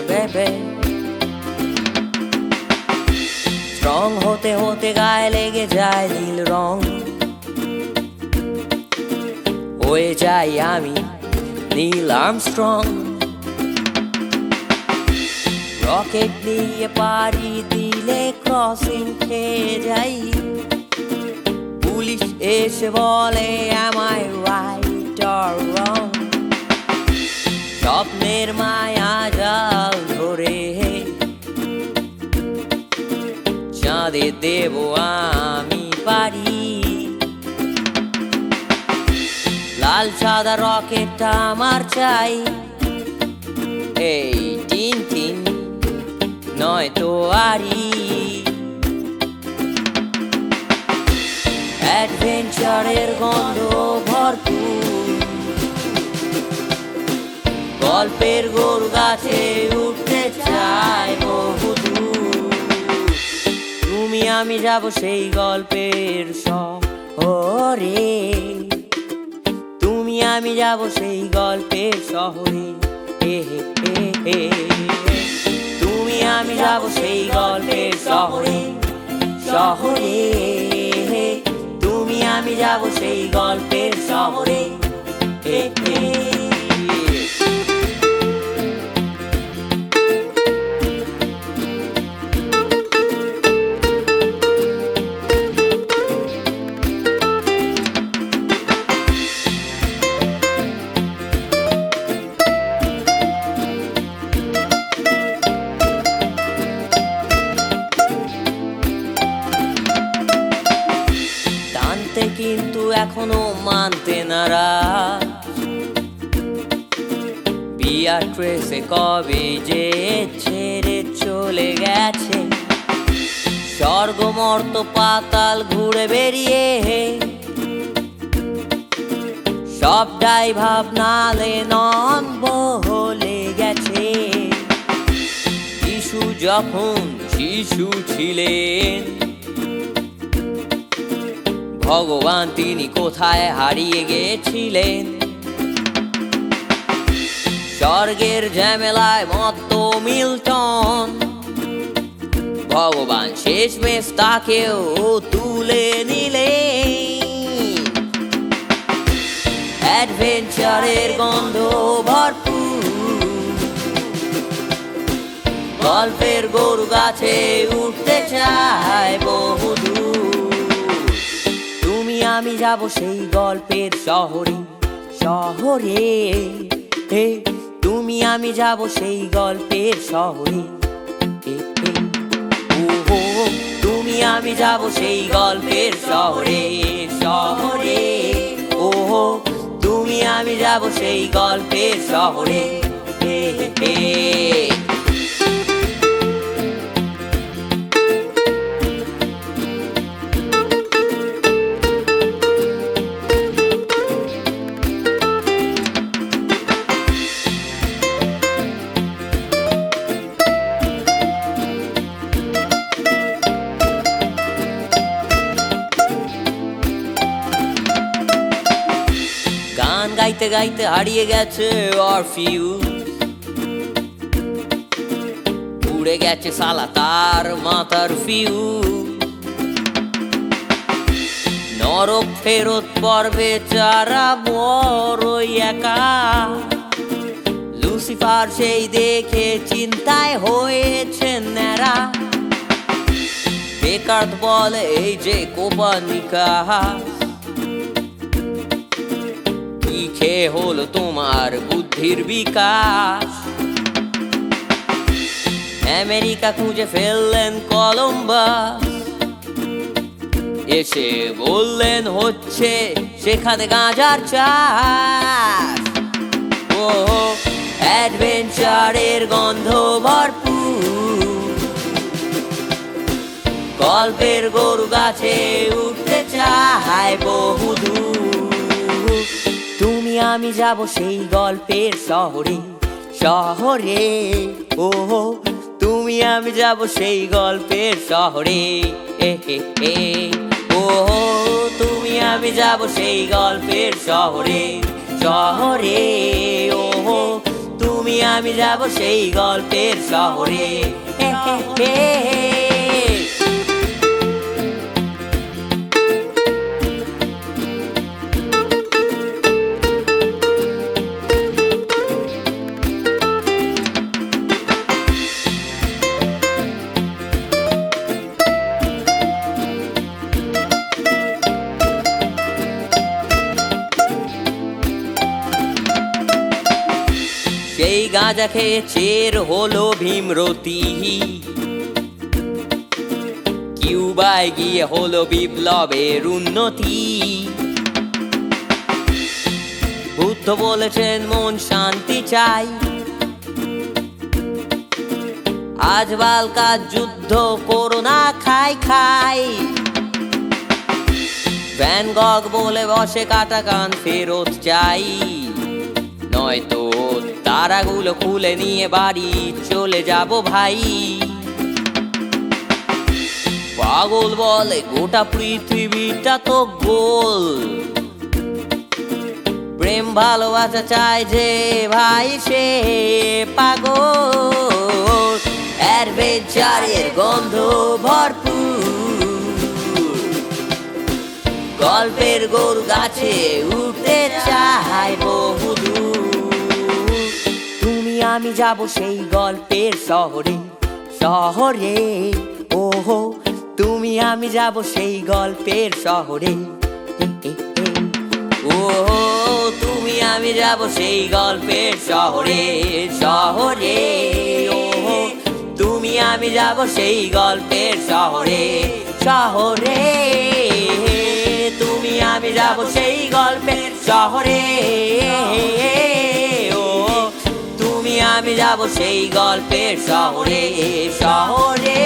baby strong হতে হতে গায়ে লেগে যায় নীল রং হয়ে যাই আমি নীল আর্মস্ট্রং রকেট নিয়ে পাড়ি দিলে ক্রসিং খেয়ে যাই পুলিশ এসে বলে am I right or wrong স্বপ্নের মায়া জাল ধরে চাঁদে দেব আমি পারি লাল সাদা রকেটটা আমার চাই এই টিন টিন নয় তো আরি অ্যাডভেঞ্চারের গন্ধ ভরপুর গল্পের গরু গাছে উঠতে চাই বহুদূর তুমি আমি যাব সেই গল্পের শহরে তুমি আমি যাব সেই গল্পের শহরে তুমি আমি যাব সেই গল্পের শহরে শহরে তুমি আমি যাব সেই গল্পের শহরে কিন্তু এখনো মানতে নারাজ বিয়াট্রেসে কবে যে ছেড়ে চলে গেছে স্বর্গ মর্ত পাতাল ঘুরে বেরিয়ে সবটাই ভাবনালে নন বলে গেছে শিশু যখন শিশু ছিলেন ভগবান তিনি কোথায় হারিয়ে গেছিলেন স্বর্গের ঝামেলায় মত্ত মিল্টন ভগবান শেষমেশ তাকেও তুলে নিলেন অ্যাডভেঞ্চারের গন্ধ ভরপুর গল্পের গরু গাছে উঠতে চায় বহুদূর আমি যাব সেই গল্পের শহরে শহরে তুমি আমি যাব সেই গল্পের শহরে তুমি আমি যাব সেই গল্পের শহরে শহরে তুমি আমি যাব সেই গল্পের শহরে গাইতে গাইতে হারিয়ে গেছে অরফিউজ উড়ে গেছে সালা তার মাথার ফিউজ নরক ফেরত পড়বে চারা বড়ই একা লুসিফার সেই দেখে চিন্তায় হয়েছে ন্যাড়া ডেকার্ত বলে এই যে কোপার্নিকাস খেয়ে হলো তোমার বুদ্ধির বিকাশ আমেরিকা খুঁজে ফেললেন কলম্বাস এসে বললেন হচ্ছে সেখানে গাঁজার চাষ ও অ্যাডভেঞ্চারের গন্ধ ভরপুর গল্পের গরু গাছে উঠতে চায় বহুদূর তুমি আমি যাব সেই গল্পের শহরে শহরে তুমি আমি যাব সেই গল্পের শহরে তুমি আমি যাব সেই গল্পের শহরে শহরে তুমি আমি যাব সেই গল্পের শহরে। হে হে হে হে। সেই গাঁজা খেয়ে চের হলো ভীমরতি, কিউবায় গিয়ে হলো বিপ্লবের উন্নতি। বুদ্ধ বলেছেন মন শান্তি চাই, আজ বালকার যুদ্ধ করো না খাই খাই। ভ্যান গগ বলে বসে কাটা কান ফেরত চাই, নয়তো তারাগুলো খুলে নিয়ে বাড়ি চলে যাব ভাই। পাগল বলে গোটা পৃথিবীটা তো গোল, প্রেম ভালোবাসা চায় যে ভাই সে পাগল। অ্যাডভেঞ্চারের গন্ধ ভরপুর, গল্পের গরু গাছে উঠতে চায় বহুদূর। তুমি আমি যাব সেই গল্পের শহরে শহরে, ওহো তুমি আমি যাব সেই গল্পের শহরে। ওহো তুমি আমি যাব সেই গল্পের শহরে শহরে। ওহো তুমি আমি যাব সেই গল্পের শহরে শহরে। তুমি আমি যাব সেই গল্পের শহরে। ও তুমি আমি যাব সেই গল্পের শহরে শহরে।